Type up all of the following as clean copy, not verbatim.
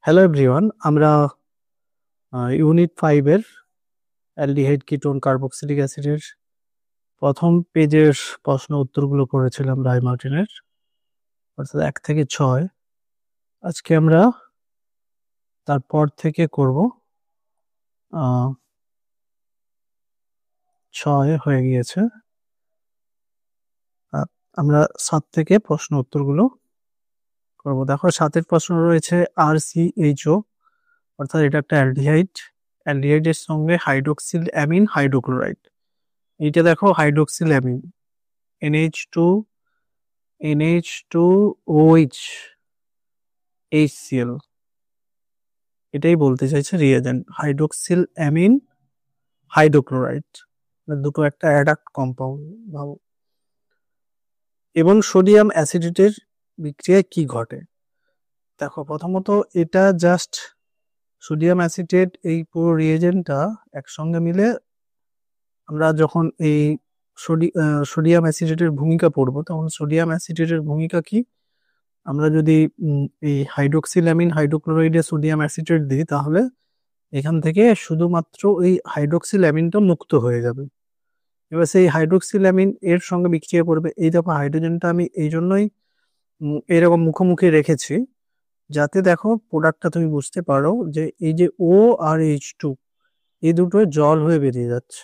Hello everyone, আমরা unit 5 এর aldehyde ketone carboxylic অ্যাসিডের প্রথম পেজের প্রশ্ন উত্তরগুলো করেছিলাম রায় মার্টিনের, অর্থাৎ 1 থেকে 6। আজকে আমরা তারপর থেকে করব 6 হয়ে গিয়েছে। আমরা 7 থেকে প্রশ্ন উত্তরগুলো করব। দেখো 7 প্রশ্ন রয়েছে RCHO, অর্থাৎ এটা একটা অ্যালডিহাইড। অ্যালডিহাইডের সঙ্গে হাইড্রোক্সিল অ্যামিন হাইড্রোক্লোরাইড। এইটা দেখো হাইড্রোক্সিল অ্যামিন NH2OH HCl, এটাই বলতে চাইছে রিয়েজেন্ট হাইড্রোক্সিল অ্যামিন হাইড্রোক্লোরাইড, দুটো একটা অ্যাডাক্ট কম্পাউন্ড ভাবো। এবং সোডিয়াম অ্যাসিডেটের বিক্রিয়ায় কি ঘটে? দেখো প্রথমত এটা জাস্ট সোডিয়াম অ্যাসিটেট, এই পুরো রিয়েজেন্টটা একসঙ্গে মিলে আমরা যখন এই সোডিয়াম অ্যাসিটেটের ভূমিকা পড়বো, তখন সোডিয়াম অ্যাসিটেটের ভূমিকা কি? আমরা যদি এই হাইড্রোক্সিল অ্যামিন হাইড্রোক্লোরাইডে সোডিয়াম অ্যাসিটেট দিই, তাহলে এখান থেকে শুধুমাত্র এই হাইড্রোক্সিল অ্যামিনটা মুক্ত হয়ে যাবে। এবার সেই হাইড্রোক্সিল অ্যামিন এর সঙ্গে বিক্রিয়া করবে। এই দেখো হাইড্রোজেনটা আমি এই জন্যই এরকম মুখোমুখি রেখেছি, যাতে দেখো প্রোডাক্টটা তুমি বুঝতে পারো যে এই যে O আর H2 এই দুটো জল হয়ে বেরিয়ে যাচ্ছে,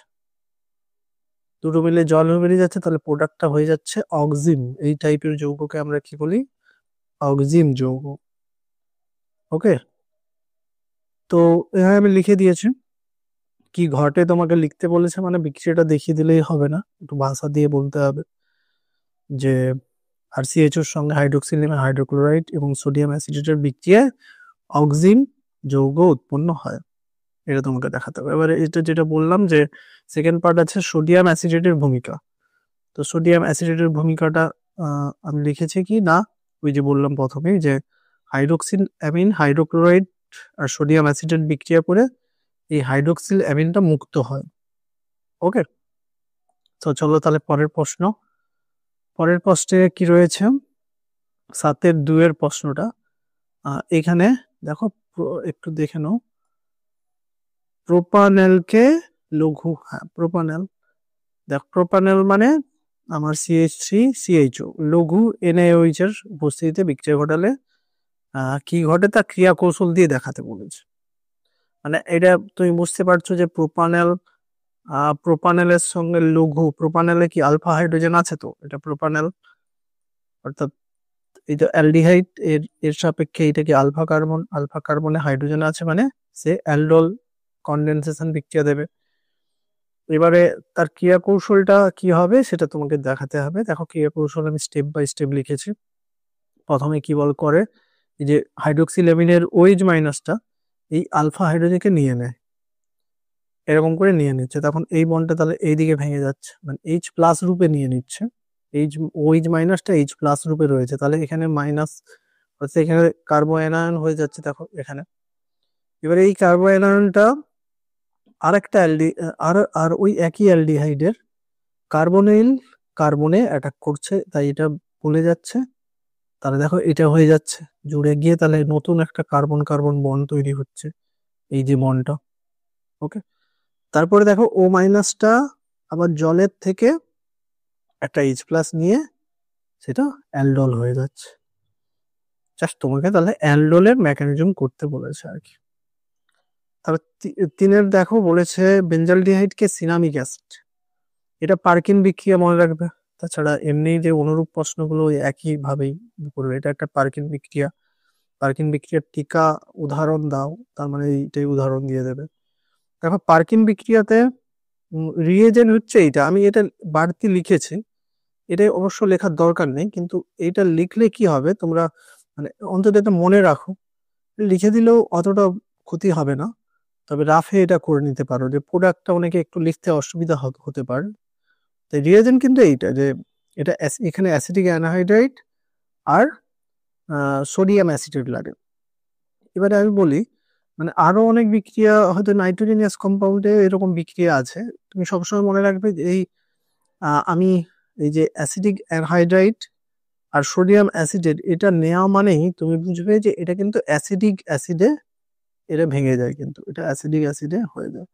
দুটো মিলে জল হয়ে বেরিয়ে যাচ্ছে, তাহলে প্রোডাক্টটা হয়ে যাচ্ছে অক্সিম। এই টাইপের যৌগকে আমরা কি বলি? অক্সিম যৌগ। ওকে, তো এখানে আমি লিখে দিয়েছি। কি ঘটে তোমাকে লিখতে বলেছে, মানে বিক্রিয়াটা দেখিয়ে দিলেই হবে না, একটু ভাষা দিয়ে বলতে হবে যে RCHOর সঙ্গে হাইড্রোক্সিল হাইড্রোক্লোরাইড এবং সোডিয়াম অ্যাসিটেটের বিক্রিয়ায় অক্সিম যৌগ উৎপন্ন হয়, এটা তোমাকে দেখাতে হবে। এবারে এটা যেটা বললাম যে সেকেন্ড পার্ট আছে সোডিয়াম অ্যাসিটেটের ভূমিকা। তো সোডিয়াম অ্যাসিটেটের ভূমিকাটা আমি লিখেছি কি না, ওই যে বললাম প্রথমেই যে হাইড্রোক্সিল অ্যামিন হাইড্রোক্লোরাইড আর সোডিয়াম অ্যাসিটেট বিক্রিয়া করে এই হাইড্রোক্সিল অ্যামিনটা মুক্ত হয়। ওকে, তো চলো তাহলে পরের প্রশ্নে কি রয়েছে, 7-2 প্রশ্নটা। এখানে দেখো একটু দেখে নাও, প্রোপানেলকে লঘু, হ্যাঁ প্রোপানেল, দেখ প্রোপানেল মানে আমার CH3CHO লঘু NaOH এর উপস্থিতিতে বিক্রিয়া ঘটালে কি ঘটে তা ক্রিয়া কৌশল দিয়ে দেখাতে বলেছে। মানে এটা তুমি বুঝতে পারছো যে প্রোপানেলের সঙ্গে লঘু, প্রোপানেলে কি আলফা হাইড্রোজেন আছে, তো এটা প্রোপানেল, অর্থাৎ এই যে অ্যালডিহাইড এর সাপেক্ষে এটা কি আলফা কার্বনে হাইড্রোজেন আছে, মানে সে অ্যালডোল কনডেনসেশন বিক্রিয়া দেবে। এবারে তার ক্রিয়া কৌশলটা কি হবে সেটা তোমাকে দেখাতে হবে। দেখো ক্রিয়া কৌশল আমি স্টেপ বাই স্টেপ লিখেছি। প্রথমে কি করে, এই যে হাইড্রোক্সিল অ্যামিনের OH মাইনাসটা এই আলফা হাইড্রোজেনকে নিয়ে নেয়, এরকম করে নিয়ে নিচ্ছে, তখন এই বন্ডটা তাহলে এইদিকে ভেঙে যাচ্ছে, মানে H প্লাস রূপে নিয়ে নিচ্ছে। OH মাইনাসটা H প্লাস রূপে রয়েছে, তাহলে এখানে মাইনাস হচ্ছে, এখানে কার্বো অ্যানায়ন হয়ে যাচ্ছে। দেখো এখানে এবারে এই কার্বো অ্যানায়নটা আরেকটা আর ওই একই অ্যালডিহাইডের কার্বনিল কার্বনে অ্যাটাক করছে, তাই এটা ভুলে যাচ্ছে। তাহলে দেখো এটা হয়ে যাচ্ছে জুড়ে গিয়ে, তাহলে নতুন একটা কার্বন কার্বন বন্ড তৈরি হচ্ছে, এই যে বন্ডটা। ওকে, তারপরে দেখো O মাইনাসটা আবার জলের থেকে একটা H প্লাস নিয়ে সেটা অ্যালডোল হয়ে যাচ্ছে। জাস্ট তোমাকে তাহলে অ্যালডোলের মেকানিজম করতে বলেছে আর কি। তারপর 3 দেখো বলেছে বেঞ্জালডিহাইডকে সিনামিক অ্যাসিড, এটা পার্কিন বিক্রিয়া মনে রাখবে। তাছাড়া এমনি যে অনুরূপ প্রশ্নগুলো একই ভাবেই করবে, এটা একটা পার্কিন বিক্রিয়া। পার্কিন বিক্রিয়ার টিকা উদাহরণ দাও, তার মানে এইটাই উদাহরণ দিয়ে দেবে। দেখো পার্কিন বিক্রিয়াতে রিয়েজেন্ট হচ্ছে এইটা, আমি এটা বাড়তি লিখেছি, এটা অবশ্য লেখার দরকার নেই, কিন্তু এটা লিখলে কি হবে তোমরা মানে অন্তত এটা মনে রাখো, লিখে দিলেও অতটা ক্ষতি হবে না। তবে রাফে এটা করে নিতে পারো, যে প্রোডাক্টটা অনেকে একটু লিখতে অসুবিধা হতে পারে। তাই রিয়েজেন্ট কিন্তু এইটা, যে এটা এখানে অ্যাসিটিক অ্যানহাইড্রাইড আর সোডিয়াম অ্যাসিটেট লাগে। এবারে আমি বলি, মানে আরো অনেক বিক্রিয়া হয়তো নাইট্রোজেনিয়াস কম্পাউন্ডে এরকম বিক্রিয়া আছে, তুমি সবসময় মনে রাখবে যে এই আমি এই যে অ্যাসিটিক অ্যানহাইড্রাইড আর সোডিয়াম অ্যাসিডেট এটা নেওয়া মানেই তুমি বুঝবে যে এটা কিন্তু অ্যাসিডিক অ্যাসিডে এটা ভেঙে যায়, কিন্তু এটা অ্যাসিডিক অ্যাসিডে হয়ে যায়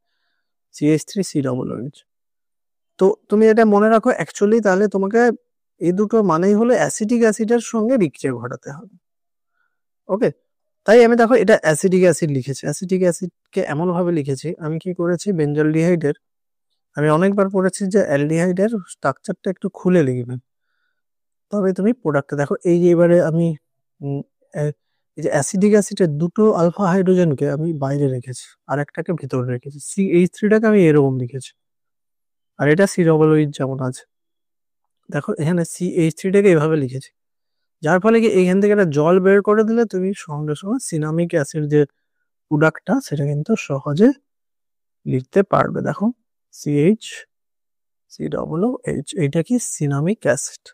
CH3COOH। তো তুমি এটা মনে রাখো অ্যাকচুয়ালি, তাহলে তোমাকে এই দুটো মানেই হলো অ্যাসিডিক অ্যাসিডের সঙ্গে বিক্রিয়া ঘটাতে হবে। ওকে, তাই আমি দেখো এটা অ্যাসিডিক অ্যাসিড লিখেছি, অ্যাসিডিক অ্যাসিডকে এমন ভাবে লিখেছি, আমি কি করেছি বেঞ্জলডিহাইডের, আমি অনেকবার পড়েছি যে অ্যালডিহাইডের স্ট্রাকচারটা একটু খুলে লিখবে, তবে তুমি প্রোডাক্টটা দেখো। এই যে এবারে আমি এই যে অ্যাসিডিক অ্যাসিডের দুটো আলফা হাইড্রোজেনকে আমি বাইরে রেখেছি আর একটাকে ভিতরে রেখেছি, CH3টাকে আমি এরকম লিখেছি, আর এটা COOH যেমন আছে দেখো এখানে CH3টাকে এভাবে লিখেছি, যার ফলে কি এইখান থেকে একটা জল বের করে দিলে তুমি সঙ্গে সঙ্গে সিনামিক অ্যাসিড যে প্রোডাক্টটা সেটা কিন্তু সহজে লিখতে পারবে। দেখো CH3OH, এইটা কি সিনামিক অ্যাসিড,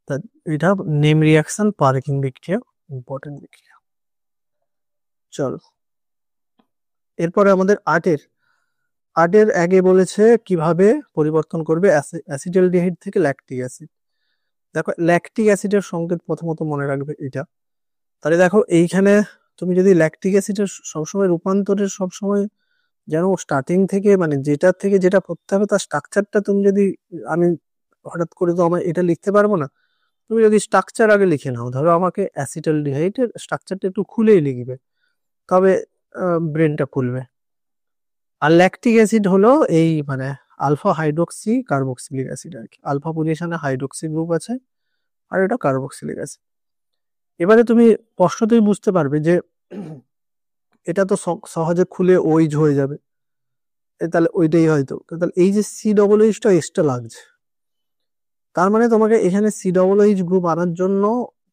তা এটা নেম রিয়াকশন পার্কিং বিক্রিয়া, ইম্পর্টেন্ট বিক্রিয়া। চলো এরপরে আমাদের আটের আগে বলেছে কিভাবে পরিবর্তন করবে অ্যাসিটালডিহাইড থেকে ল্যাকটিক অ্যাসিড। দেখো ল্যাকটিক অ্যাসিডের সংকেত প্রথমত মনে রাখবে এটা, তাহলে দেখো এইখানে তুমি যদি ল্যাকটিক অ্যাসিডের সবসময় রূপান্তরের সবসময় যেন স্টার্টিং থেকে মানে যেটা থেকে যেটা করতে হবে তার স্ট্রাকচারটা তুমি যদি, আমি হঠাৎ করে তো আমার এটা লিখতে পারবো না, তুমি যদি স্ট্রাকচার আগে লিখে নাও, ধরো আমাকে অ্যাসিটালডিহাইডের স্ট্রাকচারটা একটু খুলেই লিখবে, তবে ব্রেনটা খুলবে। আর ল্যাকটিক অ্যাসিড হলো এই মানে আলফা হাইড্রোক্সি কার্বক্সিলিক অ্যাসিড আর কি, আলফা পজিশনে হাইড্রোক্সি গ্রুপ আছে আর এটা কার্বক্সিলিক অ্যাসিড। এবারে তুমি স্পষ্টতই বুঝতে পারবে যে এটা তো সহজে খুলে ওইজ হয়ে যাবে, তাহলে ওইটাই হয়তো, তাহলে এই যে COOHটা এক্সট্রা লাগছে, তার মানে তোমাকে এখানে COOH গ্রুপ আনার জন্য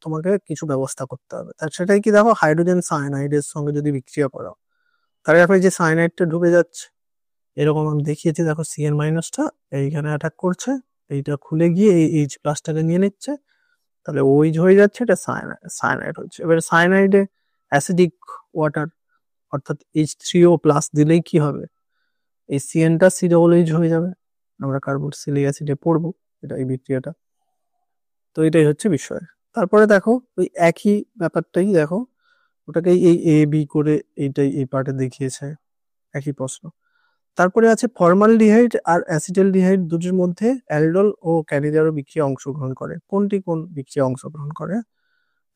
তোমাকে কিছু ব্যবস্থা করতে হবে, তার সেটাই কি দেখো হাইড্রোজেন সায়ানাইডের সঙ্গে যদি বিক্রিয়া করো, তাহলে আপনি যে সায়ানাইডটা ঢুকে যাচ্ছে এরকম আমি দেখিয়েছি, দেখো CN- এইখানে অ্যাটাক করছে, এইটা খুলে গিয়ে এই H+টাকে নিয়ে নিচ্ছে, তাহলে ওইজ হয়ে যাচ্ছে, এটা সায়ানাইড হচ্ছে। এবারে সায়ানাইডে অ্যাসিডিক ওয়াটার অর্থাৎ H3O+ দিলেই কি হবে, এই CNটা COOH হয়ে যাবে, আমরা কার্বক্সিলিক অ্যাসিডে পড়বো এটা এই বিক্রিয়াটা। তো এটাই হচ্ছে বিষয়। তারপরে দেখো ওই একই ব্যাপারটাই দেখো, ওটাকে এই A B করে এইটাই এই পার্টে দেখিয়েছে, একই প্রশ্ন। তারপরে আছে ফর্মালডিহাইড আর অ্যাসিটালডিহাইড দুটির মধ্যে অ্যালডোল ও ক্যানিজারো বিক্রিয়া অংশগ্রহণ করে, কোনটি কোন বিক্রিয়া অংশগ্রহণ করে?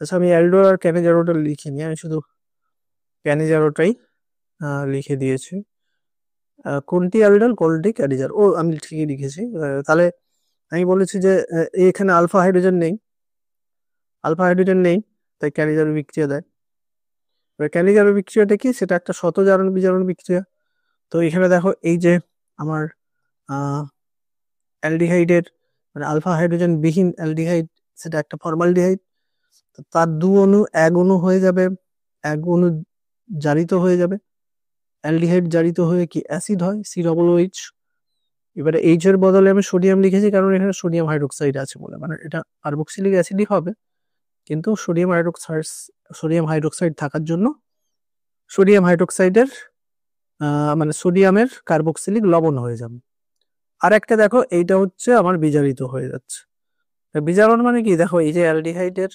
আচ্ছা আমি অ্যালডোল আর ক্যানিজারোটা লিখিনি, আমি শুধু ক্যানিজারোটাই লিখে দিয়েছি। কোনটি অ্যালডোল কোনটি ক্যানিজার, ও আমি ঠিকই লিখেছি। তাহলে আমি বলেছি যে এখানে আলফা হাইড্রোজেন নেই, তাই ক্যানিজারো বিক্রিয়া দেয়। এবার ক্যানিজারো বিক্রিয়াটা কি, সেটা একটা শত জারণ বিজারণ বিক্রিয়া। তো এখানে দেখো এই যে আমার অ্যালডিহাইডের মানে আলফা হাইড্রোজেন বিহীন অ্যালডিহাইড, সেটা একটা ফর্মালডিহাইড, তার দু অণু এক অণু হয়ে যাবে, এক অণু জারিত হয়ে যাবে, অ্যালডিহাইড জারিত হয়ে কি অ্যাসিড হয় COOH। এবারে এইচ এর বদলে আমি সোডিয়াম লিখেছি কারণ এখানে সোডিয়াম হাইড্রোক্সাইড আছে বলে, মানে এটা কার্বক্সিলিক অ্যাসিডই হবে, কিন্তু সোডিয়াম হাইড্রোক্সাইড থাকার জন্য সোডিয়াম হাইড্রোক্সাইডের মানে সোডিয়ামের কার্বক্সিলিক লবণ হয়ে যাবে। আর একটা দেখো এইটা হচ্ছে আমার বিজারিত হয়ে যাচ্ছে, বিজারণ মানে কি, দেখো এই যে অ্যালডিহাইডের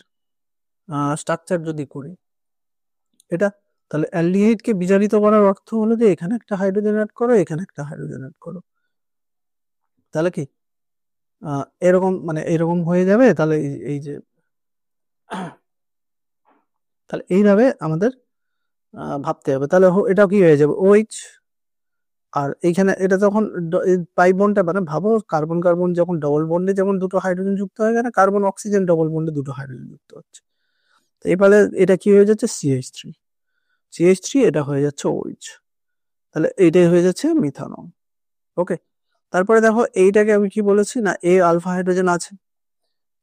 স্ট্রাকচার যদি করি এটা, তাহলে অ্যালডিহাইডকে বিজারিত করার অর্থ হলো যে এখানে একটা হাইড্রোজেন অ্যাড করো, এখানে একটা হাইড্রোজেন অ্যাড করো, তাহলে কি এরকম মানে এরকম হয়ে যাবে। তাহলে এই যে তাহলে এইভাবে আমাদের ভাবতে হবে, তাহলে এটা কি হয়ে যাবে OH, আর এইখানে এটা যখন পাই বন্ডটা মানে ভাবো কার্বন কার্বন যখন ডবল বন্ডে যেমন দুটো হাইড্রোজেন যুক্ত হয়, এখানে কার্বন অক্সিজেন ডবল বন্ডে দুটো হাইড্রোজেন যুক্ত হচ্ছে, তো এবারে এটা কি হয়ে যাচ্ছে CH3, এটা হয়ে যাচ্ছে OH, তাহলে এইটাই হয়ে যাচ্ছে মিথানল। ওকে, তারপরে দেখো এইটাকে আমি কি বলেছি না, আলফা হাইড্রোজেন আছে,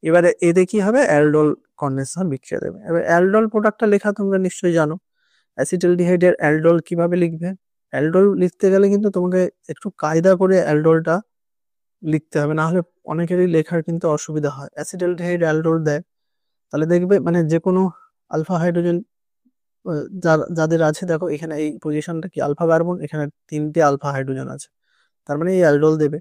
এবারে এতে কি হবে অ্যালডোল কন্ডেন্সার বিক্রিয়া দেবে। এবার অ্যালডোল প্রোডাক্টটা লেখা তোমরা নিশ্চয়ই জানো, অ্যাসিটালডিহাইডের অ্যালডোল কিভাবে লিখবে, অ্যালডোল লিখতে গেলে কিন্তু তোমাকে একটু কায়দা করে অ্যালডোলটা লিখতে হবে, না হলে অনেকেরই লেখার কিন্তু অসুবিধা হয়। অ্যাসিটালডিহাইড অ্যালডোল দেয়, তাহলে দেখবে মানে যে কোনো আলফা হাইড্রোজেন যাদের আছে, দেখো এখানে এই পজিশনটা কি আলফা কার্বন, এখানে 3টে আলফা হাইড্রোজেন আছে, তার মানে এই অ্যালডোল দেবে।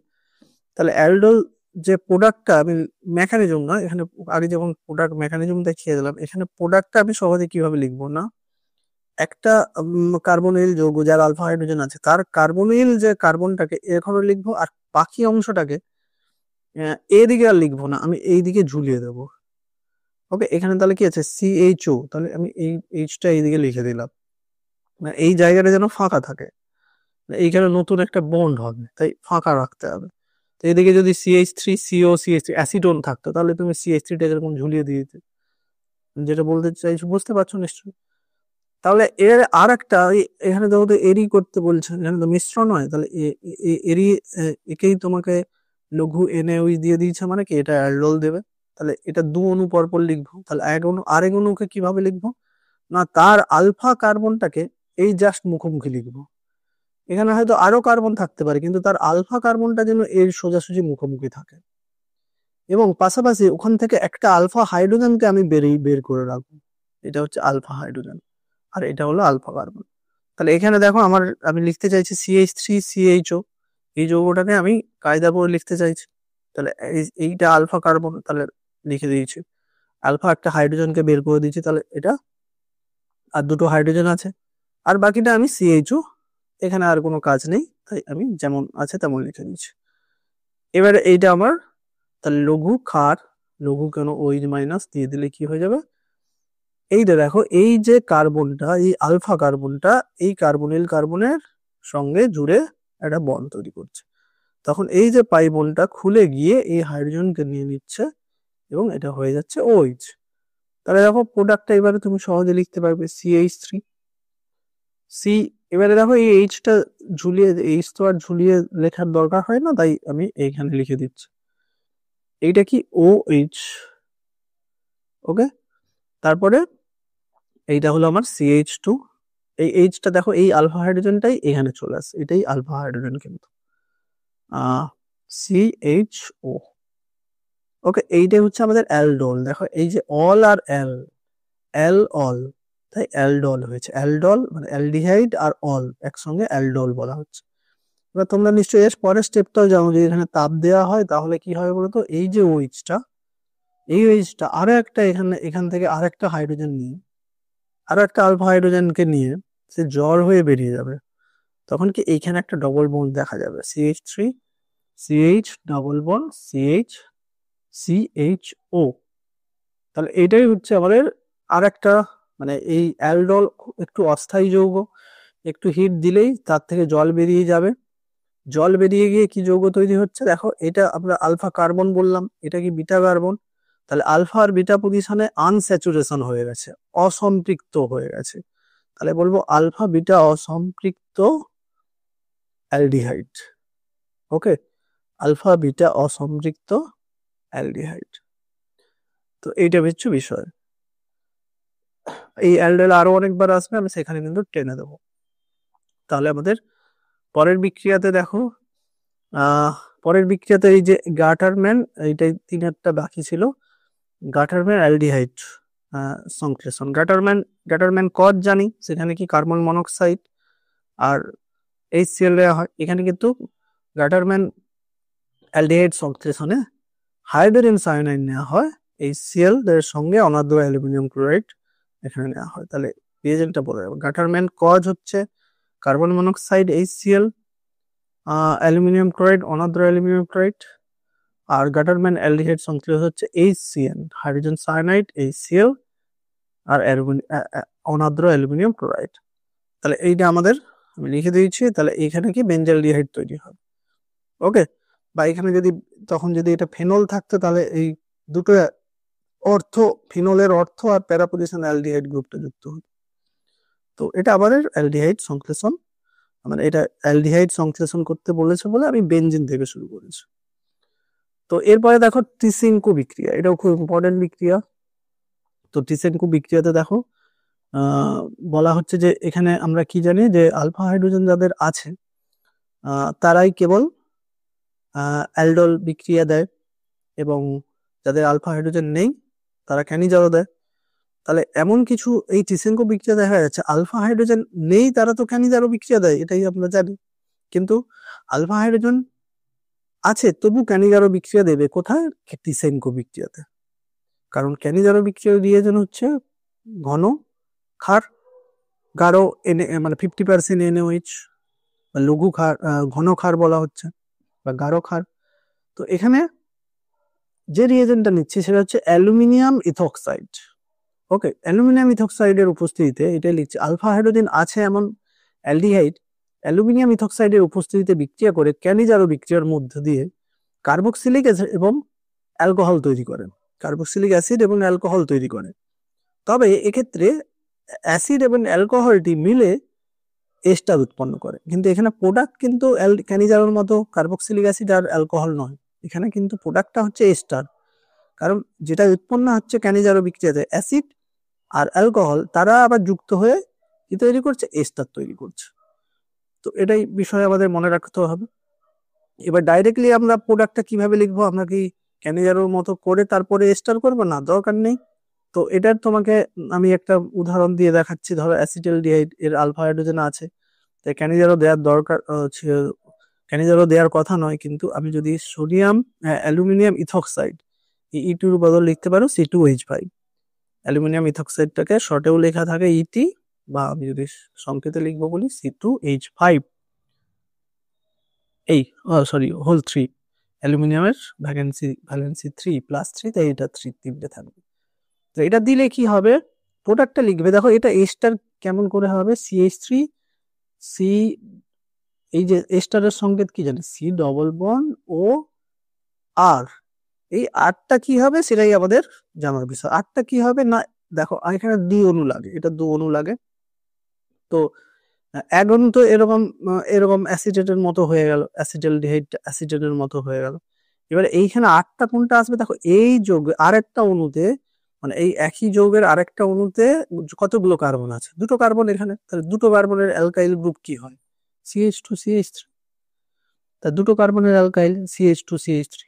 তাহলে অ্যালডোল যে প্রোডাক্টটা আমি মেকানিজম না, এখানে আগে যেমন প্রোডাক্ট মেকানিজম দেখিয়ে দিলাম, এখানে প্রোডাক্টটা আমি সহজে কিভাবে লিখবো না, একটা কার্বনিল যৌগ যার আলফা হাইড্রোজেন আছে তার কার্বনিল যে কার্বনটাকে এখানে লিখবো, আর বাকি অংশটাকে এদিকে আর লিখবো না, আমি এই দিকে ঝুলিয়ে দেবো। ওকে, এখানে তাহলে কি আছে CHO, তাহলে আমি এই এইচটা এইদিকে লিখে দিলাম, মানে এই জায়গাটা যেন ফাঁকা থাকে, এইখানে নতুন একটা বন্ড হবে তাই ফাঁকা রাখতে হবে। তো এদিকে যদি CH3CO CH3 অ্যাসিডোন থাকতো তাহলে তুমি CH3টা এরকম ঝুলিয়ে দিয়ে দিতে। যেটা বলতে চাইছো বুঝতে পারছো নিশ্চয়ই। তাহলে এর আর একটা এখানে দেখো তো এরই করতে বলছে, এখানে তো মিশ্রণ হয়, তাহলে এরই একেই তোমাকে লঘু NaOH দিয়ে দিয়েছে, মানে কি এটা অ্যালডোল দেবে। তাহলে এটা দু অণু পরপর লিখবো, তাহলে এক অণু আরেক অণুকে কিভাবে লিখবো না, তার আলফা কার্বনটাকে এই জাস্ট মুখোমুখি লিখবো। এখানে হয়তো আরো কার্বন থাকতে পারে কিন্তু তার আলফা কার্বনটা যেন এর সোজাসুজি মুখোমুখি থাকে, এবং পাশাপাশি ওখান থেকে একটা আলফা হাইড্রোজেনকে আমি বের করে রাখবো, এটা হচ্ছে আলফা হাইড্রোজেন, আর এটা হলো আলফা কার্বন। তাহলে এখানে দেখো আমি লিখতে চাইছি CH3CHO, এই যৌগটাকে আমি কায়দা করে লিখতে চাইছি। তাহলে এইটা আলফা কার্বন, তাহলে লিখে দিয়েছি আলফা, একটা হাইড্রোজেনকে বের করে দিয়েছি, তাহলে এটা আর দুটো হাইড্রোজেন আছে, আর বাকিটা আমি CHO, এখানে আর কোনো কাজ নেই তাই আমি যেমন আছে তেমন লিখে দিচ্ছি। এবারে এইটা আমার তাহলে লঘু ক্ষার, লঘু কেন OH মাইনাস দিয়ে দিলে কি হয়ে যাবে, এইটা দেখো এই যে কার্বনটা, এই আলফা কার্বনটা এই কার্বনিল কার্বনের সঙ্গে জুড়ে একটা বন্ড তৈরি করছে, তখন এই যে পাই বন্ডটা খুলে গিয়ে এই হাইড্রোজেনকে নিয়ে নিচ্ছে এবং এটা হয়ে যাচ্ছে OH। তাহলে দেখো প্রোডাক্টটা এবারে তুমি সহজে লিখতে পারবে CH3 সি। এবারে দেখো এই এইচটা ঝুলিয়ে, এইচ তো আর ঝুলিয়ে লেখার দরকার হয় না, তাই আমি এইখানে লিখে দিচ্ছি এইটা কি OH। ওকে, তারপরে এইটা হলো আমার CH2, এই এইচটা দেখো এই আলফা হাইড্রোজেনটাই এখানে চলে আসে, এটাই আলফা হাইড্রোজেন কিন্তু CHO। ওকে, এইটাই হচ্ছে আমাদের অ্যালডোল, দেখো এই যে অল আর এল অল, তাই অ্যালডোল হয়েছে, অ্যালডোল মানে অ্যালডিহাইড আর অল একসঙ্গে অ্যালডোল বলা হচ্ছে। এবার তোমরা নিশ্চয়ই এর পরের স্টেপটাও জানো, যে এখানে তাপ দেওয়া হয় তাহলে কি হয় বলতো, এই যে ওইচটা, এই ওইচটা আরো একটা এখান থেকে আরেকটা হাইড্রোজেন নিয়ে, আরো একটা আলফা হাইড্রোজেনকে নিয়ে সে জ্বর হয়ে বেরিয়ে যাবে, তখন কি এইখানে একটা ডবল বন্ড দেখা যাবে, CH3 CH double bond CHO। তাহলে এইটাই হচ্ছে আমাদের আর একটা, মানে এই অ্যালডোল একটু অস্থায়ী যৌগ, একটু হিট দিলেই তার থেকে জল বেরিয়ে যাবে, জল বেরিয়ে গিয়ে কি যৌগ তৈরি হচ্ছে দেখো, এটা আমরা আলফা কার্বন বললাম, এটা কি বিটা কার্বন, তাহলে আলফা আর বিটা পজিশনে আনস্যাচুরেশন হয়ে গেছে, অসম্পৃক্ত হয়ে গেছে, তাহলে বলবো আলফা বিটা অসম্পৃক্ত অ্যালডিহাইড। ওকে, আলফা বিটা অসম্পৃক্ত অ্যালডিহাইড। তো এইটা হচ্ছে বিষয়, এই অ্যালডেল আরো অনেকবার আসবে, আমি সেখানে কিন্তু টেনে দেবো। তাহলে আমাদের পরের বিক্রিয়াতে দেখো, পরের বিক্রিয়াতে এই যে গাটারম্যান, এইটাই 3-4টা বাকি ছিল, গাটারম্যান অ্যালডিহাইড সংশ্লেষণ, গাটারম্যান কজ জানি, সেখানে কি কার্বন মনোক্সাইড আর HCl দেওয়া হয়, এখানে কিন্তু গাটারম্যান অ্যালডিহাইড সংশ্লেষণে হাইড্রোজেন সায়ানাইড নেওয়া হয়, HCl এর সঙ্গে অনাদ্র অ্যালুমিনিয়াম ক্লোরাইড এখানে নেওয়া হয়। তাহলে রিয়েজেন্টটা বলে যাবো, গাটারম্যান কজ হচ্ছে carbon monoxide HCl, aluminium chloride অনাদ্র অ্যালুমিনিয়াম ক্লোরাইড, আর গাটারম্যান অ্যালডিহাইড সংশ্লেষ হচ্ছে HCN হাইড্রোজেন সায়ানাইড HCl আর অনাদ্র অ্যালুমিনিয়াম ক্লোরাইড। তাহলে এইটা আমাদের আমি লিখে দিয়েছি, তাহলে এখানে কি বেঞ্জালডিহাইড তৈরি হবে। ওকে, বা এখানে যদি তখন যদি এটা ফেনল থাকতো তাহলে এই দুটো অর্থ, ফিনলের অর্থ আর প্যারাপোজিশন অ্যালডিহাইড গ্রুপটা যুক্ত হতো। তো এটা আমাদের অ্যালডিহাইড সংশ্লেষণ, মানে এটা অ্যালডিহাইড সংশ্লেষণ করতে বলেছে বলে আমি বেনজিন থেকে শুরু করেছি। তো এরপরে দেখো টিসিঙ্কো বিক্রিয়া, এটাও খুব ইম্পর্টেন্ট বিক্রিয়া। তো টিসিঙ্কো বিক্রিয়াতে দেখো বলা হচ্ছে যে এখানে আমরা কি জানি, যে আলফা হাইড্রোজেন যাদের আছে তারাই কেবল অ্যালডোল বিক্রিয়া দেয়, এবং যাদের আলফা হাইড্রোজেন নেই তারা ক্যানিজারও দেয়। তাহলে এমন কিছু এই টিসিঙ্কো বিক্রিয়া দেখা যাচ্ছে, আলফা হাইড্রোজেন নেই তারা তো ক্যানিজারও বিক্রিয়া দেয়, এটাই আমরা জানি, কিন্তু আলফা হাইড্রোজেন আছে, তবু ক্যানিজারো বিক্রিয়া দেবে কোথায়? টিসেনকো বিক্রিয়াতে। কারণ ক্যানিজারো বিক্রিয়ার রিয়েজন হচ্ছে ঘন ক্ষার, গাঢ় এনে মানে 50% NaOH, বা লঘু ক্ষার, ঘন ক্ষার বলা হচ্ছে, বা গাঢ় ক্ষার। তো এখানে যে রিয়েজেন্টটা নিচ্ছি সেটা হচ্ছে অ্যালুমিনিয়াম ইথক্সাইড। ওকে, অ্যালুমিনিয়াম ইথক্সাইডের উপস্থিতিতে এটা লিখছি আলফা হাইড্রোজেন আছে এমন অ্যালডিহাইড অ্যালুমিনিয়াম ইথক্সাইডের উপস্থিতিতে বিক্রিয়া করে ক্যানিজারো বিক্রিয়ার মধ্য দিয়ে কার্বক্সিলিক অ্যাসিড এবং অ্যালকোহল তৈরি করে, কার্বক্সিলিক অ্যাসিড এবং অ্যালকোহল তৈরি করে। তবে এক্ষেত্রে অ্যাসিড এবং অ্যালকোহলটি মিলে এস্টার উৎপন্ন করে, কিন্তু এখানে প্রোডাক্ট কিন্তু ক্যানিজারোর মতো কার্বক্সিলিক অ্যাসিড আর অ্যালকোহল নয়, এখানে কিন্তু প্রোডাক্টটা হচ্ছে এস্টার। কারণ যেটা উৎপন্ন হচ্ছে ক্যানিজারো বিক্রিয়াতে অ্যাসিড আর অ্যালকোহল তারা আবার যুক্ত হয়ে কি তৈরি করছে? এস্টার তৈরি করছে। তো এটাই বিষয় আমাদের মনে রাখতে হবে। এবার ডাইরেক্টলি আমরা প্রোডাক্টটা কিভাবে লিখবো? আমরা কি ক্যানিজারোর মতো করে তারপরে এস্টার করবো? না, দরকার নেই। তো এটার তোমাকে আমি একটা উদাহরণ দিয়ে দেখাচ্ছি। ধরো অ্যাসিটালডিহাইড এর আলফা হাইড্রোজেন আছে, তাই ক্যানিজারো দেওয়ার দরকার ক্যানিজারো দেওয়ার কথা নয়, কিন্তু আমি যদি সোডিয়াম অ্যালুমিনিয়াম ইথক্সাইড E2 বদল লিখতে পারো C2H5। অ্যালুমিনিয়াম ইথক্সাইডটাকে শর্টেও লেখা থাকে ইটি, বা আমি যদি সংকেতে লিখবো বলি C2H5, এই সরি হোল 3, অ্যালুমিনিয়ামের ভ্যালেন্সি 3+3, তাই এটা 3 তিনটে থাকবে। তো এটা দিলে কি হবে? প্রোডাক্টটা লিখবে, দেখো এটা এস্টার কেমন করে হবে? CH3 সি, এই যে এস্টারের সংকেত কি জানি? C ডবল বন্ড ও আর, এই আরটা কি হবে সেটাই আমাদের জানার বিষয়। আরটা কি হবে না, দেখো এখানে 2 অণু লাগে, এটা 2 অণু লাগে। তো এক অণু তো এরকম এরকম অ্যাসিটেটের মতো হয়ে গেল, অ্যাসিটালডিহাইড অ্যাসিটেটের মতো হয়ে গেল। এবারে এইখানে আরটা কোনটা আসবে? দেখো এই যৌগ আরেকটা অণুতে, মানে এই একই যৌগের আরেকটা অণুতে কতগুলো কার্বন আছে? 2টো কার্বন এখানে, তাহলে 2টো কার্বনের অ্যালকাইল গ্রুপ কি হয়? CH2CH3। তা 2টো কার্বনের অ্যালকাইল CH2CH3।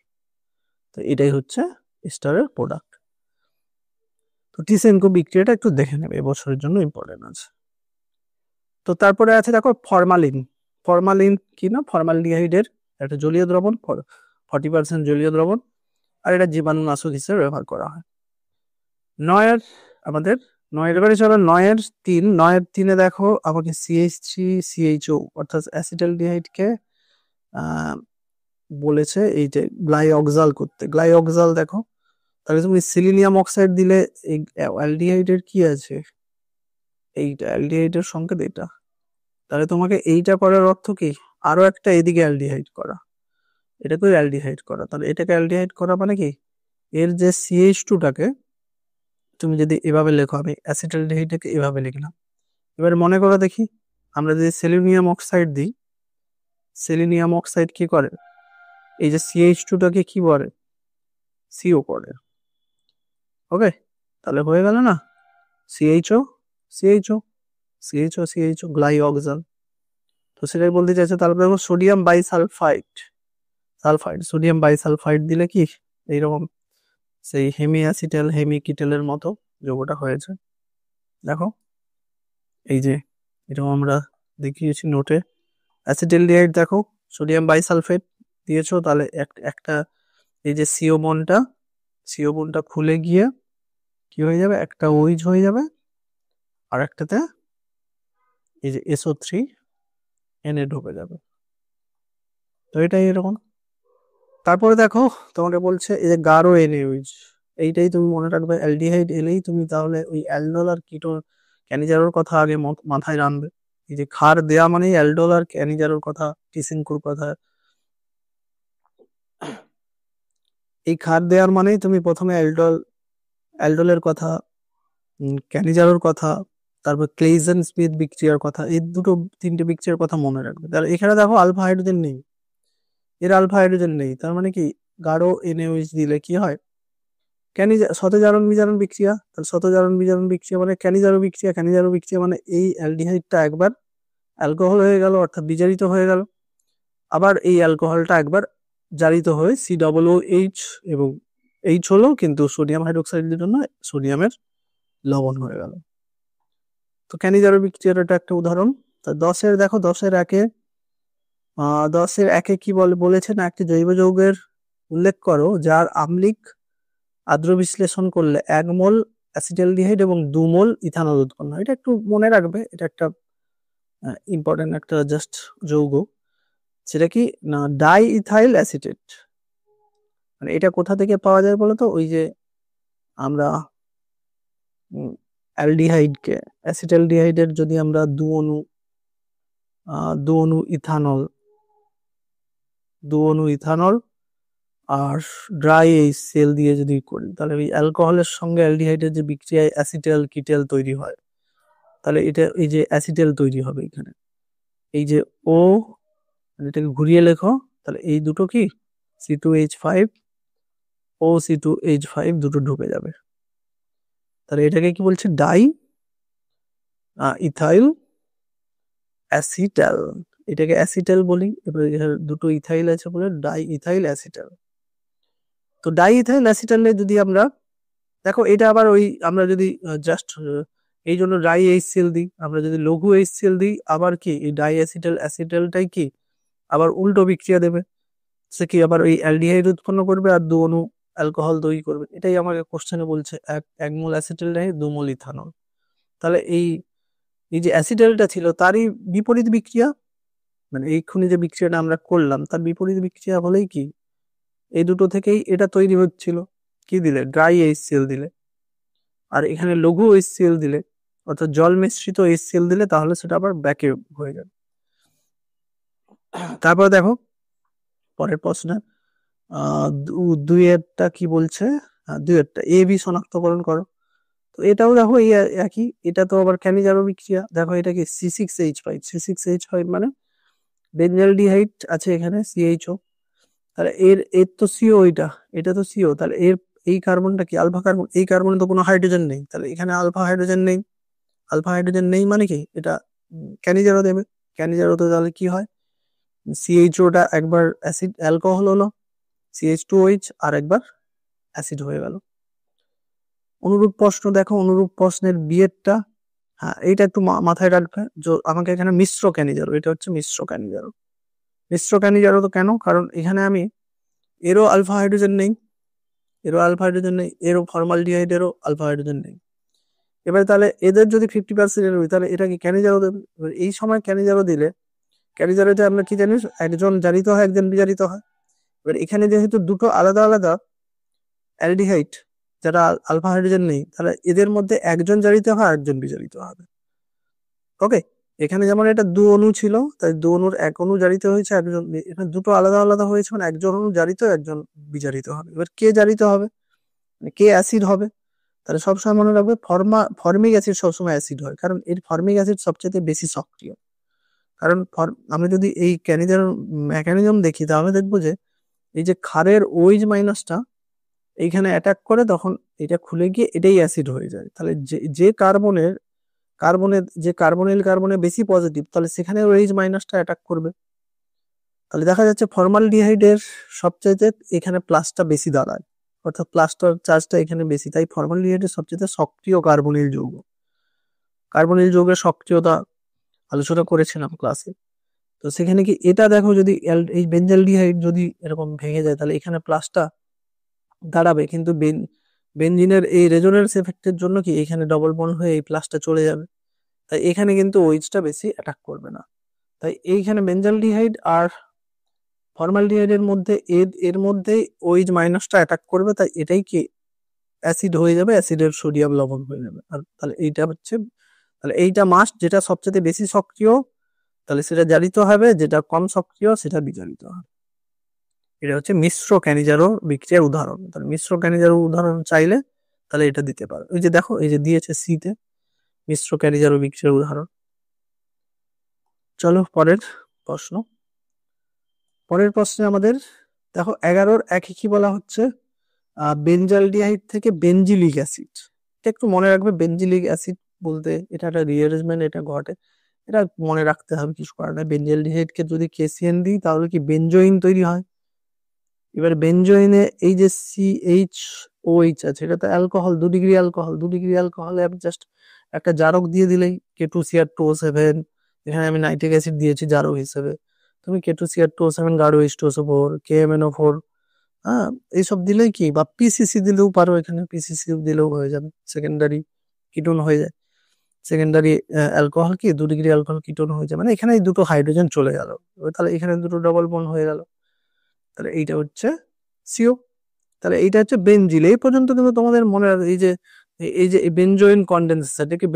তো এটাই হচ্ছে এস্টারের প্রোডাক্ট। তো টিসেনকো বিক্রিয়াটা একটু দেখে নেবে, এবছরের জন্য ইম্পর্টেন্ট আছে। তো তারপরে আছে দেখো ফরমালিন। ফরমালিন কি না? ফর্মালডিহাইডের একটা জলীয় দ্রবণ, 40% জলীয় দ্রবণ, আর এটা জীবাণুনাশক হিসেবে ব্যবহার করা হয়। নয়ের আমাদের নয়ের এবারে চলো 9-3। 9-3-এ দেখো আমাকে CH3CHO অর্থাৎ অ্যাসিটালডিহাইডকে বলেছে এই যে গ্লাইঅক্সাল করতে। গ্লাইঅক্সাল দেখো, তাহলে তুমি সিলিনিয়াম অক্সাইড দিলে এই অ্যালডিহাইডের কি আছে? এইটা অ্যালডিহাইডের সংকেত এটা। তাহলে তোমাকে এইটা করার অর্থ কি? আরো একটা এদিকে অ্যালডিহাইড করা, এটাকে অ্যালডিহাইড করা। তাহলে এটাকে অ্যালডিহাইড করা মানে কি? এর যে CH2টাকে তুমি যদি এভাবে লেখো, আমি অ্যাসিটালডিহাইডটাকে এভাবে লিখলাম। এবার মনে করো দেখি, আমরা যদি সেলিনিয়াম অক্সাইড দিই, সেলিনিয়াম অক্সাইড কি করে? এই যে CH2টাকে কি করে? CO করে। ওকে, তাহলে হয়ে গেল না? CHO CHO CHO CHO গ্লাইঅক্সাল। তো সেটাই বলতে চাইছে। তারপরে দেখো সোডিয়াম বাইসালফাইড, সোডিয়াম বাইসালফাইড দিলে কি এইরকম সেই হেমিঅ্যাসিটাল হেমিকিটেলের মতো যৌগটা হয়েছে। দেখো এই যে এরকম আমরা দেখিয়েছি নোটে। অ্যাসিটালডিহাইড দেখো সোডিয়াম বাইসালফেট দিয়েছো, তাহলে একটা এই যে সিও বন্ডটা খুলে গিয়ে কি হয়ে যাবে? একটা ওইচ হয়ে যাবে, আর একটাতে এই যে SO3 ঢুকে যাবে। তো এটাই এরকম। তারপরে দেখো তোমাকে বলছে এই যে গাঢ় NaOH, এইটাই তুমি মনে রাখবে। অ্যালডিহাইড এলেই তুমি তাহলে ওই অ্যালডোল আর কিটোন ক্যানিজারোর কথা আগে মাথায় রাখবে। এই যে ক্ষার দেয়া মানে অ্যালডোল আর ক্যানিজারোর কথা, টিসিনকোর কথা। এই ক্ষার দেওয়ার মানেই তুমি প্রথমে অ্যালডোলের কথা, ক্যানিজারোর কথা, তারপর ক্লেইজেন স্মিথ বিক্রিয়ার কথা, এই তিনটে বিক্রিয়ার কথা মনে রাখবে। তাহলে এখানে দেখো আলফা হাইড্রোজেন নেই, এর আলফা হাইড্রোজেন নেই, তার মানে কি গাঢ় NaOH দিলে কি হয়? শতজারণ বিজারণ বিক্রিয়া। তাহলে শতজারণ বিজারণ বিক্রিয়া মানে ক্যানিজারো বিক্রিয়া। ক্যানিজারো বিক্রিয়া মানে এই অ্যালডিহাইডটা একবার অ্যালকোহল হয়ে গেল, অর্থাৎ বিজারিত হয়ে গেল, আবার এই অ্যালকোহলটা একবার জারিত হয়ে COOH এবং H হলো, কিন্তু সোডিয়াম হাইড্রোক্সাইডের জন্য সোডিয়ামের লবণ হয়ে গেল। তো ক্যানিজারো বিক্রিয়ার এটা একটা উদাহরণ। তা 10-এর দেখো 10-এর 1-এ 10-এর 1-এ কি বলেছে না, একটি জৈব যৌগের উল্লেখ করো যার আম্লিক আদ্র বিশ্লেষণ করলে 1 মোল অ্যাসিটালডিহাইড এবং 2 মোল ইথানল উৎপন্ন হয়। এটা একটু মনে রাখবে, এটা একটা ইম্পর্টেন্ট একটা জাস্ট যৌগ। সেটা কি না, ডাই ইথাইল অ্যাসিটেট। মানে এটা কোথা থেকে পাওয়া যায় বলতো, ওই যে আমরা অ্যালডিহাইডকে, অ্যাসিটালডিহাইডের যদি আমরা দু অনু ইথানল আর ড্রাই এইচসিএল দিয়ে যদি করি, তাহলে ওই অ্যালকোহলের সঙ্গে অ্যালডিহাইডের যে বিক্রিয়ায় অ্যাসিটাল কিটেল তৈরি হয়, তাহলে এটা এই যে অ্যাসিটাল তৈরি হবে এখানে। এই যে ও, এটাকে ঘুরিয়ে লেখো, তাহলে এই দুটো কি C2H5 ও C2H5 দুটো ঢুকে যাবে। তাহলে এটাকে কি বলছে, ডাই ইথাইল অ্যাসিটাল। এটাকে অ্যাসিটাল বলি। এবার দুটো ইথাইল আছে বলে ডাই ইথাইল অ্যাসিটাল। তো ডাই ইথাইল অ্যাসিটালে যদি আমরা দেখো, এটা আবার ওই আমরা যদি জাস্ট এই জন্য ডাই এইচসিএল দিই, আমরা যদি লঘু এইচসিএল দিই, আবার কি এই ডাই অ্যাসিটালটাই কি আবার উল্টো বিক্রিয়া দেবে। সে কি আবার ওই অ্যালডিহাইড উৎপন্ন করবে আর 2 অণু অ্যালকোহল তৈরি করবে। এটাই আমাকে কোশ্চেনে বলছে, 1 মোল অ্যাসিটালডিহাইড 2 মোল ইথানল। তাহলে এই যে অ্যাসিটালটা ছিল তারই বিপরীত বিক্রিয়া, মানে এইক্ষুনি যে বিক্রিয়াটা আমরা করলাম তার বিপরীত বিক্রিয়া হলেই কি এই দুটো থেকেই এটা তৈরি হচ্ছিল। কি দিলে, ড্রাই এইচসিএল দিলে। আর এখানে লঘু এইচসিএল দিলে, অর্থাৎ জল মিশ্রিত এইচসিএল দিলে, তাহলে সেটা আবার ব্যাকে হয়ে যাবে। তারপর দেখো পরের প্রশ্ন, দুইয়েরটা কি বলছে, দুইয়েরটা এ বি শনাক্তকরণ করো। তো এটাও দেখো এই একই, এটা তো আবার ক্যানিজারো বিক্রিয়া। দেখো এটা কি C6H5 মানে বেঞ্জালডিহাইড আছে এখানে CHO, তাহলে এর তো সিও, এটা তো সিও, তাহলে এই কার্বনটা কি আলফা কার্বন। এই কার্বনে তো কোনো হাইড্রোজেন নেই, তাহলে এখানে আলফা হাইড্রোজেন নেই মানে কি এটা ক্যানিজারো দেবে। ক্যানিজারোতে তাহলে কি হয়, CHOটা একবার অ্যাসিড অ্যালকোহল হলো, CH2OH আর একবার অ্যাসিড হয়ে গেল। অনুরূপ প্রশ্ন দেখো, অনুরূপ প্রশ্নের বিয়েরটা, হ্যাঁ এইটা একটু মাথায় রাখবে। আমাকে এখানে মিশ্র ক্যানিজারো, এটা হচ্ছে মিশ্র ক্যানিজারো। তো কেন, কারণ এখানে আমি এরও আলফা হাইড্রোজেন নেই, এরও ফর্মালডিহাইডেরও আলফা হাইড্রোজেন নেই। এবার তাহলে এদের যদি 50% এর হয়, তাহলে এটা কি ক্যানিজারো দেবে। এবার এই সময় ক্যানিজারো দিলে, ক্যানিজারোতে আমরা কি জানি, একজন জারিত হয় একজন বিজারিত হয়। এবার এখানে যেহেতু দুটো আলাদা আলাদা অ্যালডিহাইড যারা আলফা হাইড্রোজেন নেই, তাহলে এদের মধ্যে একজন জারিত হয় একজন বিজারিত হবে। ওকে, এখানে যেমন এটা 2 অণু ছিল, তাই 2 অণুর 1 অণু জারিত হয়েছে, একজন, এখানে দুটো আলাদা আলাদা হয়েছে, মানে একজন অণু জারিত একজন বিজারিত হবে। এবার কে জারিত হবে, মানে কে অ্যাসিড হবে, তাহলে সবসময় মনে রাখবে ফর্মিক অ্যাসিড সবসময় অ্যাসিড হয়, কারণ এর ফর্মিক অ্যাসিড সবচেয়ে বেশি সক্রিয়। কারণ আমরা যদি এই ক্যানিজার মেকানিজম দেখি, তাহলে দেখবো যে এই যে ক্ষারের OH মাইনাসটা এইখানে অ্যাটাক করে, তখন এটা খুলে গিয়ে এটাই অ্যাসিড হয়ে যায়। তাহলে যে কার্বনের কার্বনে বেশি পজিটিভ, তাহলে সেখানে OH মাইনাসটা অ্যাটাক করবে। তাহলে দেখা যাচ্ছে ফর্মালডিহাইডের সবচাইতে এখানে প্লাসটা বেশি দাঁড়ায়, অর্থাৎ প্লাসটার চার্জটা এখানে বেশি, তাই ফর্মালডিহাইডের সবচেয়ে সক্রিয় কার্বনিল যৌগ। কার্বনিল যৌগের সক্রিয়তা আলোচনা করেছিলাম ক্লাসে। তো সেখানে কি এটা দেখো, যদি এই বেঞ্জালডিহাইড যদি এরকম ভেঙে যায়, তাহলে এখানে প্লাসটা দাঁড়াবে, কিন্তু বেনজিনের এই রেজোনেন্স এফেক্টের জন্য কি এখানে ডবল বন্ড হয়ে এই প্লাসটা চলে যাবে, তাই এখানে কিন্তু ওইচটা বেশি অ্যাটাক করবে না। তাই এইখানে বেঞ্জালডিহাইড আর ফর্মালডিহাইডের মধ্যে এর মধ্যে OH মাইনাসটা অ্যাটাক করবে, তাই এটাই কি অ্যাসিড হয়ে যাবে, অ্যাসিডের সোডিয়াম লবণ হয়ে যাবে। আর তাহলে এইটা মাস্ট, যেটা সবচেয়ে বেশি সক্রিয় তাহলে সেটা জারিত হবে, যেটা কম সক্রিয় সেটা বিজারিত হবে। এটা হচ্ছে মিশ্র ক্যানিজারো বিক্রিয়ার উদাহরণ। তাহলে মিশ্র ক্যানিজারো উদাহরণ চাইলে তাহলে এটা দিতে পারো। ওই যে দেখো, এই যে দিয়েছে সিতে মিশ্র ক্যানিজারো বিক্রিয়ার উদাহরণ। চলো পরের প্রশ্নে আমাদের দেখো 11-র 1-এ কি বলা হচ্ছে, বেঞ্জালডিহাইড থেকে বেঞ্জিলিক অ্যাসিড। এটা একটু মনে রাখবে, বেঞ্জিলিক অ্যাসিড বলতে এটা একটা রিঅ্যারেঞ্জমেন্ট এটা ঘটে, এটা মনে রাখতে হবে, কিছু করার নাই। বেঞ্জালডিহাইডকে যদি KCN দিই, তাহলে কি বেঞ্জোইন তৈরি হয়। এবার বেঞ্জোইনে এই যে CHOH আছে, এটা তো অ্যালকোহল, 2 ডিগ্রি অ্যালকোহলে আমি জাস্ট একটা জারক দিয়ে দিলেই K2Cr2O7, এখানে আমি নাইট্রিক অ্যাসিড দিয়েছি জারক হিসেবে, তুমি K2CR2O7 গাঢ় H2SO4 KMNO4 হ্যাঁ এইসব দিলেই কি, বা পিসিসি দিলেও পারো, এখানে পিসিসি দিলেও হয়ে যাবে, সেকেন্ডারি কিটোন হয়ে যায়। সেকেন্ডারি অ্যালকোহল কি 2 ডিগ্রি অ্যালকোহল কিটোন হয়ে যায়, মানে এখানে এই দুটো হাইড্রোজেন চলে গেল, তাহলে এখানে দুটো ডবল বন্ড হয়ে গেল, তাহলে এইটা হচ্ছে সিও। তাহলে এইটা হচ্ছে বেনজিল। এই পর্যন্ত কিন্তু তোমাদের মনে রাখবে, এই যে বেনজোইন কন্ডেন্সেশন, এটাকে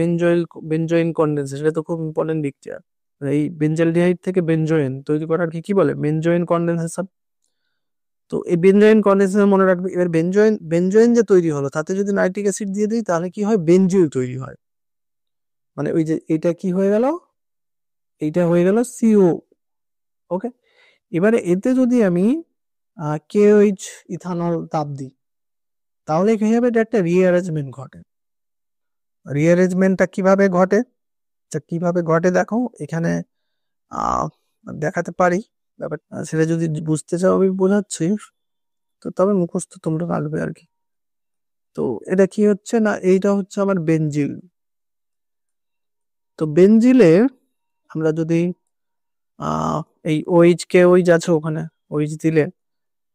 বেনজোইন কন্ডেন্সেশন, এটা তো খুব ইম্পর্টেন্ট দিকটা। এই বেনজালডিহাইড থেকে বেনজোইন তৈরি করার কি বলে, বেনজোইন কন্ডেন্সেশন। তো এই বেনজোইন কন্ডেন্সেশন মনে রাখবে। এবার বেনজোইন যে তৈরি হলো, তাতে যদি নাইট্রিক অ্যাসিড দিয়ে দিই, তাহলে কি হয়, বেনজিল তৈরি হয়। মানে ওই যে এটা কি হয়ে গেল, এইটা হয়ে গেল সিও। ওকে, এবারে এতে যদি আমি কেওএইচ ইথানল তাপ দিই, তাহলে কি হবে, এটা একটা রিঅ্যারেঞ্জমেন্ট ঘটে। রিঅ্যারেঞ্জমেন্টটা কিভাবে ঘটে, কিভাবে ঘটে দেখো এখানে দেখাতে পারি ব্যাপারটা, সেটা যদি বুঝতে চাও আমি বোঝাচ্ছি, তো তবে মুখস্থ তোমরা রাখবে আর কি। তো এটা কি হচ্ছে না, এইটা হচ্ছে আমার বেনজিল। তো বেনজিলে আমরা যদি এই ওইচ কে ওইচ আছে ওখানে, ওইচ দিলে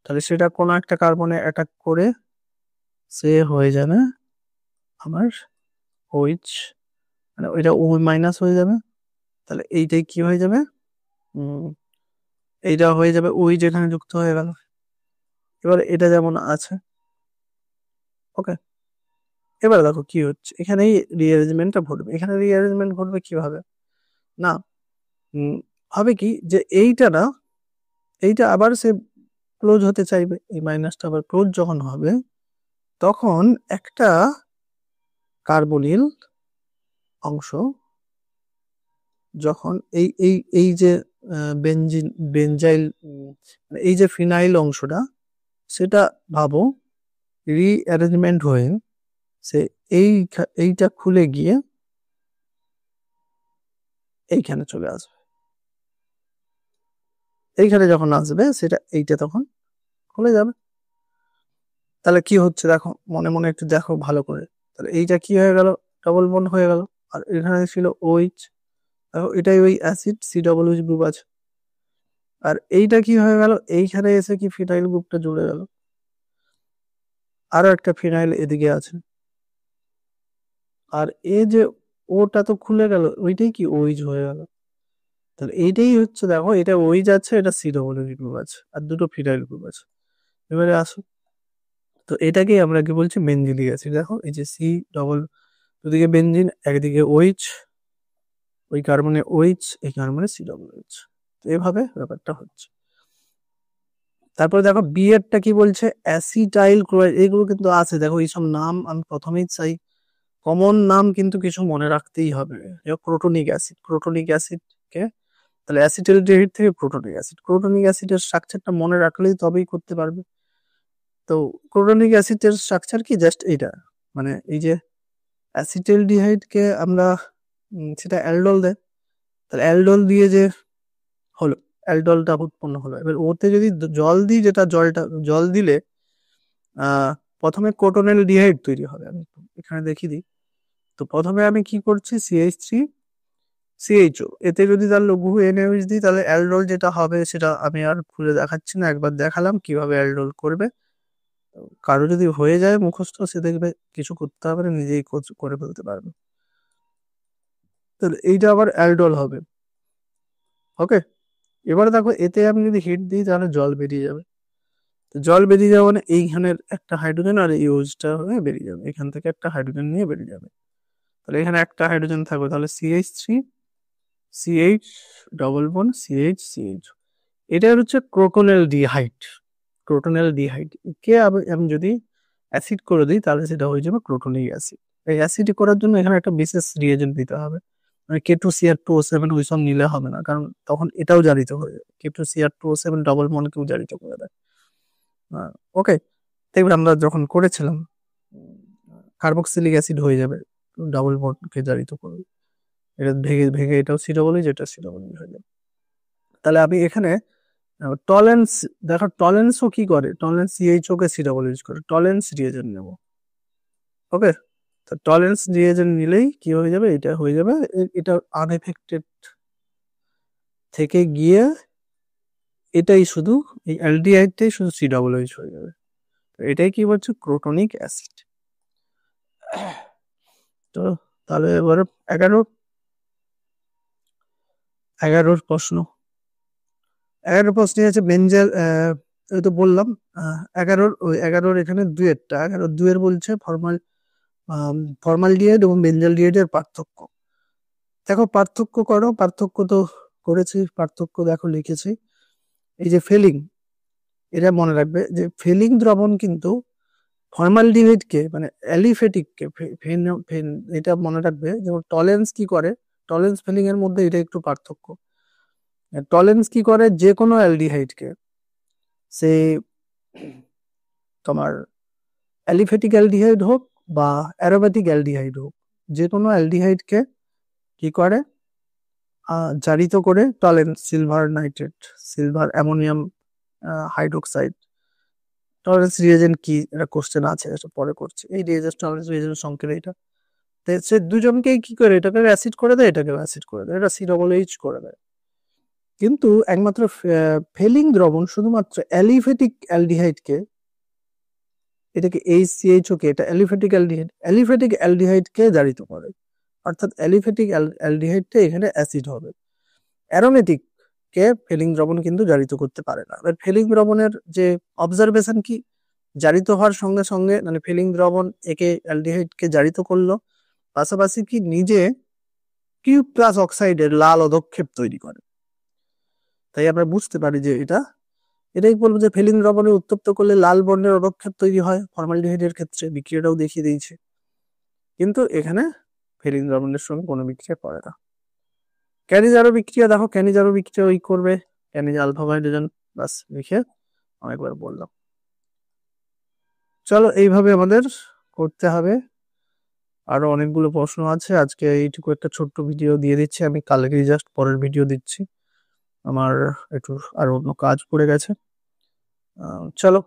তাহলে সেটা কোনো একটা কার্বনে অ্যাটাক করে সে হয়ে যাবে আমার ওইচ, মানে ওইটা ও মাইনাস হয়ে যাবে, তাহলে এইটাই কি হয়ে যাবে, এইটা হয়ে যাবে ওই যেখানে যুক্ত হয়ে গেল। এবার এটা যেমন আছে, ওকে। এবার দেখো কি হচ্ছে, এখানে রিঅ্যারেঞ্জমেন্টটা ঘটবে। এখানে রিঅ্যারেঞ্জমেন্ট ঘটবে কিভাবে না, হবে কি যে এইটা না, এইটা আবার সে ক্লোজ হতে চাইবে, এই মাইনাসটা আবার ক্লোজ যখন হবে, তখন একটা কার্বনিল অংশ যখন এই এই এই যে বেনজাইল এই যে ফিনাইল অংশটা, সেটা ভাবো রিঅ্যারেঞ্জমেন্ট হয়ে সে এইটা খুলে গিয়ে এইখানে চলে আসবে। এইখানে যখন আসবে সেটা এইটা তখন খুলে যাবে। তাহলে কি হচ্ছে দেখো, মনে মনে একটু দেখো ভালো করে, তাহলে এইটা কি হয়ে গেল, ডবল বন্ড হয়ে গেল। আর এখানে ছিল ওইচ, দেখো এটাই ওই অ্যাসিড COOH গ্রুপ আছে। আর এইটা কি হয়ে গেল, এইখানে এসে কি ফিনাইল গ্রুপটা জুড়ে গেল, আরো একটা ফিনাইল এদিকে আছে। আর এই যে ওটা তো খুলে গেল, ওইটাই কি ওইচ হয়ে গেল। তাহলে এইটাই হচ্ছে, দেখো এটা ওইচ আছে, এটা COOH গ্রুপ আছে, আর দুটো ফিনাইল গ্রুপ আছে। এবারে আসো, তো এটাকেই আমরা কি বলছি, বেনজিলিক অ্যাসিড। দেখো এই যে সি ডবল, দুদিকে বেনজিন, একদিকে ওইচ, ওই কার্বনে ওইচ, এই কার্বনে COOH। তো এভাবে ব্যাপারটা হচ্ছে। তারপরে দেখো বি এরটা কি বলছে, অ্যাসিটাইল ক্লোরাইড। এগুলো কিন্তু আছে, দেখো এইসব নাম আমি প্রথমেই চাই, কমন নাম কিন্তু কিছু মনে রাখতেই হবে। ক্রোটনিক অ্যাসিড, ক্রোটনিক অ্যাসিড কে, তাহলে অ্যাসিটাইলডিহাইড থেকে ক্রোটনিক অ্যাসিড, ক্রোটনিক অ্যাসিডের স্ট্রাকচারটা মনে রাখলেই তবেই করতে পারবে। তো ক্রোটনিক অ্যাসিডের স্ট্রাকচার কি, জাস্ট এইটা, মানে এই যে অ্যাসিটাইলডিহাইড কে আমরা সেটা অ্যালডল দেয়, তাহলে অ্যালডল দিয়ে যে হলো, অ্যালডলটা উৎপন্ন হলো। এবার ওতে যদি জল দিই, যেটা জল দিলে প্রথমে ক্রোটনেল ডিহাইড তৈরি হবে। আমি এখানে দেখিয়ে দিই। তো প্রথমে আমি কি করছি, CH3CHO, এতে যদি তার লঘু NaOH দিই, তাহলে অ্যালডোল যেটা হবে সেটা আমি আর খুলে দেখাচ্ছি না, একবার দেখালাম কিভাবে অ্যালডোল করবে। কারো যদি হয়ে যায় মুখস্থ, সে দেখবে কিছু করতে হবে না, নিজেই করে ফেলতে পারবে। তাহলে এইটা আবার অ্যালডোল হবে। ওকে, এবারে দেখো এতে আমি যদি হিট দিই, তাহলে জল বেরিয়ে যাবে। তো জল বেরিয়ে যাবে মানে এইখানের একটা হাইড্রোজেন আর এই ওজটা হয়ে বেরিয়ে যাবে, এখান থেকে একটা হাইড্রোজেন নিয়ে বেরিয়ে যাবে। তাহলে এখানে একটা হাইড্রোজেন থাকবে, তাহলে CH3CH ডবল বন্ড CH এটা হচ্ছে ক্রোটোনেল ডিহাইড। ক্রোটোনেল ডিহাইড কে আমি যদি অ্যাসিড করে দিই, তাহলে সেটা হয়ে যাবে ক্রোটোনিক অ্যাসিড। এই অ্যাসিড করার জন্য এখানে একটা বিশেষ রিয়েজেন্ট দিতে হবে, মানে K2CR2O7 ওইসব নিলে হবে না, কারণ তখন এটাও জারিত হয়ে যাবে, K2CR2O7 ডবল বন্ডকেও জারিত করে দেয়। ওকে, দেখবে আমরা যখন করেছিলাম কার্বক্সিলিক অ্যাসিড হয়ে যাবে, ডাবল বন্ডকে জারিত করবে, এটা ভেঙে ভেঙে এটাও COOH, এটা COOH হয়ে যাবে। তাহলে আমি এখানে টলেন্স, দেখো টলেন্সও কি করে, টলেন্স CHO কে COOH করে, টলেন্স রিয়েজেন্ট নেব। ওকে, তো টলেন্স রিয়েজেন্ট নিলেই কি হয়ে যাবে, এটা হয়ে যাবে, এটা আনএফেক্টেড থেকে গিয়ে এটাই শুধু এই অ্যালডিহাইডটাই শুধু COOH হয়ে যাবে। এটাই কি বলছে, ক্রোটনিক অ্যাসিড। তো তাহলে এবার 11 প্রশ্ন। 11 প্রশ্নে আছে বেঞ্জেল, এই তো বললাম 11 এখানে দুয়েরটা 11 বলছে ফর্মালডিহাইড এবং বেঞ্জালডিহাইডের পার্থক্য। দেখো পার্থক্য করো, পার্থক্য তো করেছি, পার্থক্য দেখো লিখেছি। এই যে ফেলিং, এটা মনে রাখবে যে ফেলিং দ্রবণ কিন্তু ফর্মালডিহাইডকে মানে অ্যালিফেটিককে এটা মনে রাখবে। যেমন টলেন্স কি করে, টলেন্স ফেলিং এর মধ্যে এটা একটু পার্থক্য। টলেন্স কি করে, যে কোনো অ্যালডিহাইডকে, সে তোমার অ্যালিফেটিক অ্যালডিহাইড হোক বা অ্যারোমেটিক অ্যালডিহাইড হোক, যে কোনো অ্যালডিহাইডকে কি করে, জারিত করে Tollens, silver nitrate, silver ammonium hydroxide. Tolerance reagent কি, এটা কোশ্চেন আছে, এটা পরে করছি। এই রিয়েজেন্ট টলারেন্স রিয়েজেন্ট সংকেত এটা, সে দুজনকেই কি করে, এটাকে অ্যাসিড করে দেয়, এটাকে অ্যাসিড করে দেয়, এটা COOH করে দেয়। কিন্তু একমাত্র ফেলিং দ্রবণ শুধুমাত্র অ্যালিফেটিক অ্যালডিহাইডকে, এটাকে HCHO কে, এটা অ্যালিফেটিক অ্যালডিহাইডকে জারিত করে। অর্থাৎ অ্যালিফেটিক অ্যালডিহাইডটা এখানে অ্যাসিড হবে। অ্যারোমেটিক কে ফেলিং দ্রবণ কিন্তু জারিত করতে পারে না। এবার ফেলিং দ্রবণের যে অবজারভেশন কি, জারিত হওয়ার সঙ্গে সঙ্গে মানে ফেলিং দ্রবণ একে অ্যালডিহাইডকে জারিত করলো, পাশাপাশি কি নিজে কিউ প্লাস অক্সাইডের লাল অধক্ষেপ তৈরি করে। তাই আমরা বুঝতে পারি যে এটাই বলবো যে ফেলিং দ্রবণে উত্তপ্ত করলে লাল বর্ণের অধক্ষেপ তৈরি হয়। ফর্মালডিহাইডের ক্ষেত্রে বিক্রিয়াটাও দেখিয়ে দিয়েছে, কিন্তু এখানে ফেলিং দ্রবণের সঙ্গে কোনো বিক্রিয়া করে না। ক্যানিজারো বিক্রিয়া দেখো, ক্যানিজারো বিক্রিয়া ওই করবে ক্যানিজ আলফা হাইড্রোজেন, বাস লিখে অনেকবার বললাম। চলো এইভাবে আমাদের করতে হবে। আরো অনেকগুলো প্রশ্ন আছে, আজকে এইটুকু একটা ছোট্ট ভিডিও দিয়ে দিচ্ছি আমি, কালকে জাস্ট পরের ভিডিও দিচ্ছি। আমার একটু আর অন্য কাজ পড়ে গেছে। চলো।